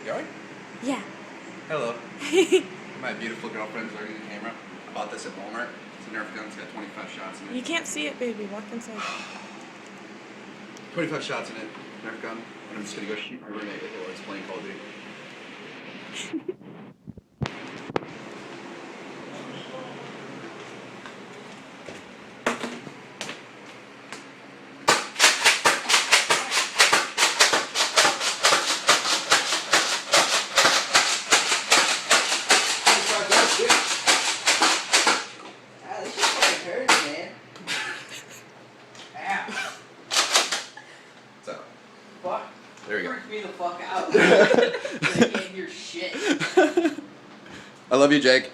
going? Yeah. Hello. My beautiful girlfriend's wearing the camera. I bought this at Walmart. It's a nerf gun. It's got 25 shots in it. You can't see it, baby. Walk inside. 25 shots in it. Nerf gun. And I'm just gonna go shoot my roommate with it while he's playing Call of Duty. So, Fuck. there we go. Freak me the fuck out. I can't hear shit. I love you, Jake.